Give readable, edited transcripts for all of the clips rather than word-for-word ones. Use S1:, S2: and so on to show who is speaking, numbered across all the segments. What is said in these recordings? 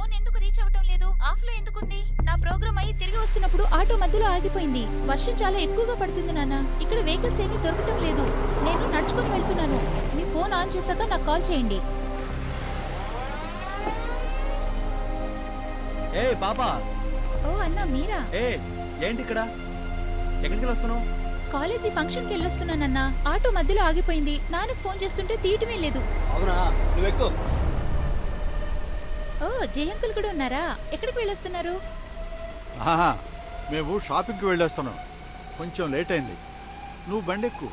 S1: Phone ఎందుకు reach అవ్వటం లేదు? ఆఫ్ లో ఎందుకుంది? నా ప్రోగ్రామ్ అయ్యి తిరిగి వస్తున్నప్పుడు ఆటో మధ్యలో ఆగిపోయింది. వర్షం చాలా ఎక్కువగా పడుతుంది నాన్న. ఇక్కడ వెహికల్స్ ఏమీ దొరకటం లేదు. నేను నడుచుకుని వెళ్తున్నాను. మీ ఫోన్ ఆన్ చేశాక నాకు కాల్ చేయండి.
S2: ఏ పాపా.
S1: ఓ అన్నా మీరా?
S2: ఏంటి ఇక్కడ? ఎక్కడికి వస్తున్నావు?
S1: కాలేజీ ఫంక్షన్కి వెళ్ళొస్తున్నానన్నా. ఆటో మధ్యలో ఆగిపోయింది. నాన్నకు ఫోన్ చేస్తుంటే తీయటమే లేదు.
S2: అవునా, నువ్వు ఎక్కు.
S1: ఓ జయ అంకుల్ కూడా ఉన్నారా? ఎక్కడికి వెళ్ళొస్తున్నారు?
S3: మేము షాపింగ్కి వెళ్ళొస్తున్నాం. కొంచెం లేట్ అయింది. నువ్వు బండి ఎక్కు.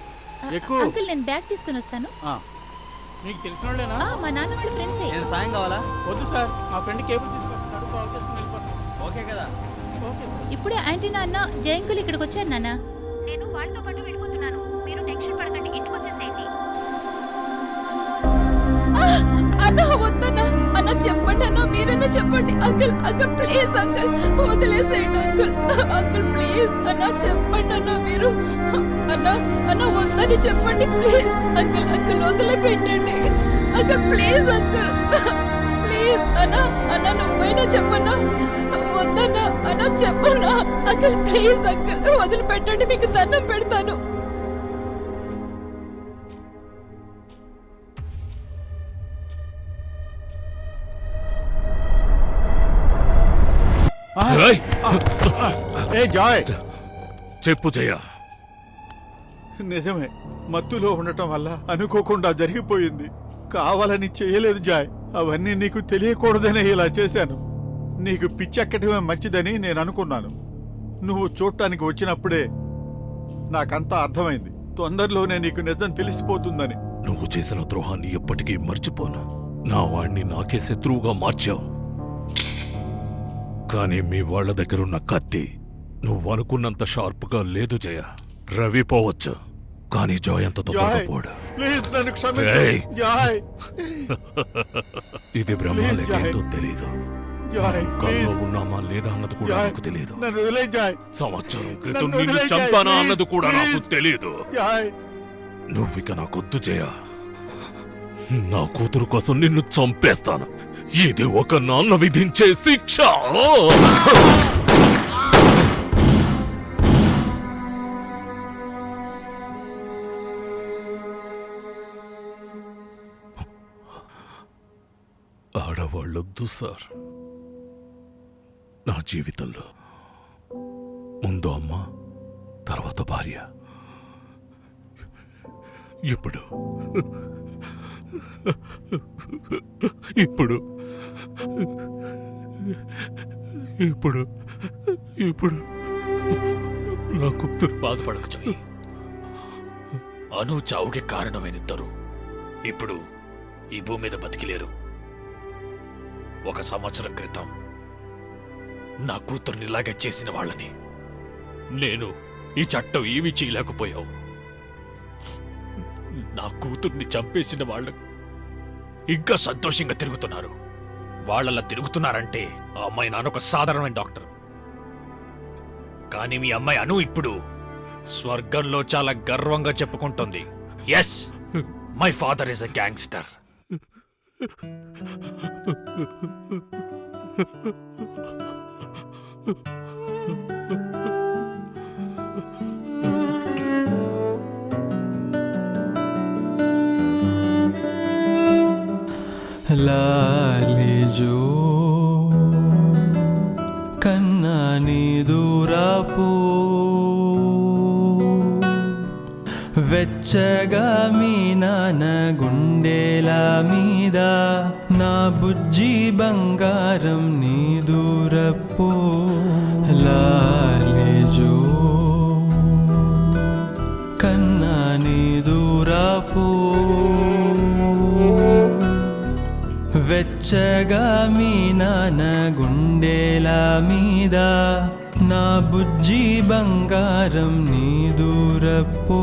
S1: అంకుల్ నేను బ్యాగ్ తీసుకుని వస్తాను.
S4: నీకు తెలిసిన వాళ్ళేనా?
S1: మా నాన్న వాళ్ళ ఫ్రెండ్సే.
S2: నేను సాయం కావాలా?
S4: వద్దు సార్, మా ఫ్రెండ్ కేబుల్ తీసుకొస్తున్నాడు, కాల్ చేసుకుని వెళ్ళిపోతాను.
S2: ఓకే కదా?
S4: Okay sir.
S1: ఇప్పుడే ఆంటీనా అన్న జయ అంకుల్ ఇక్కడికి వచ్చారు నాన్న. నేను వాళ్ళతో పాటు వెళ్ళిపోతున్నాను. మీరు టెన్షన్ పడకండి, ఇంటికి వచ్చేసేయండి. అన్న వద్దన్నా. అన్న చెప్పండి అన్న, మీరన్నా చెప్పండి. అంకుల్ అంకుల్ ప్లీజ్ అంకుల్ వదిలేసేయండి అంకుల్. అంకుల్ ప్లీజ్ అన్న చెప్పండి అన్న. మీరు అన్న అన్న వద్దని చెప్పండి ప్లీజ్. అంకుల్ అంకుల్ వదిలిపెట్టండి అంకుల్ ప్లీజ్. అంకుల్ ప్లీజ్ అన్న. అన్న నువ్వైనా చెప్పన్నా. వద్దన్నా అన్న చెప్పన్నా. అంకుల్ ప్లీజ్ అంకుల్ వదిలిపెట్టండి, మీకు దండం పెడతాను.
S3: జాయ్
S5: చెప్పు జయ.
S3: నిజమే, మత్తులో ఉండటం వల్ల అనుకోకుండా జరిగిపోయింది. కావాలని చేయలేదు జాయ్. అవన్నీ నీకు తెలియకూడదనే ఇలా చేశాను. నీకు పిచ్చెక్కటమే మంచిదని నేను అనుకున్నాను. నువ్వు చూడటానికి వచ్చినప్పుడే నాకంతా అర్థమైంది. తొందరలోనే నీకు నిజం తెలిసిపోతుందని.
S5: నువ్వు చేసిన ద్రోహాన్ని ఎప్పటికీ మర్చిపోను. నా వాణ్ణి నాకే శత్రువుగా మార్చావు. కానీ మీ వాళ్ల దగ్గరున్న కత్తి నువ్వు అనుకున్నంత షార్ప్గా లేదు జయ. రవి పోవచ్చు, కానీ జాయ్ అంత తొందరగా పోడు. ఇది బ్రహ్మాలేకేందో తెలీదు. కల్లో ఉన్నామా లేదా అన్నది కూడా నాకు తెలీదు. సంవత్సరం క్రితం నిన్ను చంపానా అన్నది కూడా నాకు తెలీదు. నువ్విక నాకొద్దు జయ. నా కూతురు కోసం నిన్ను చంపేస్తాను. ఇది ఒక నాన్న విధించే శిక్ష. ఆడవాళ్ళొద్దు సార్ నా జీవితంలో. ముందు అమ్మ, తర్వాత భార్య. ఇప్పుడు ఇప్పుడు ఇప్పుడు ఇప్పుడు నా కూతురు.
S6: బాధపడకు జాయ్. అను చావుకి కారణమైనిద్దరు ఇప్పుడు ఈ భూమి మీద బతికిలేరు. 1 సంవత్సరం క్రితం నా కూతుర్ని ఇలాగే చేసిన వాళ్ళని నేను ఈ చట్టం ఏమీ చేయలేకపోయావు. నా కూతుర్ని చంపేసిన వాళ్ళు ఇంకా సంతోషంగా తిరుగుతున్నారు. వాళ్ళలా తిరుగుతున్నారంటే ఆ అమ్మాయి నాన్న ఒక సాధారణమైన డాక్టర్. కానీ మీ అమ్మాయి అను ఇప్పుడు స్వర్గంలో చాలా గర్వంగా చెప్పుకుంటుంది, yes my father is a gangster.
S7: లాలిజో కన్నాని దూరపు వెచ్చగా మీ నాన్న గుండెల మీద నా బుజ్జి బంగారం నీ దూరపు. లాలిజో కన్నాని దూరపు వెచ్చగా మీ నాన్న గుండెల మీద నా బుజ్జి బంగారం నీ దూరపో.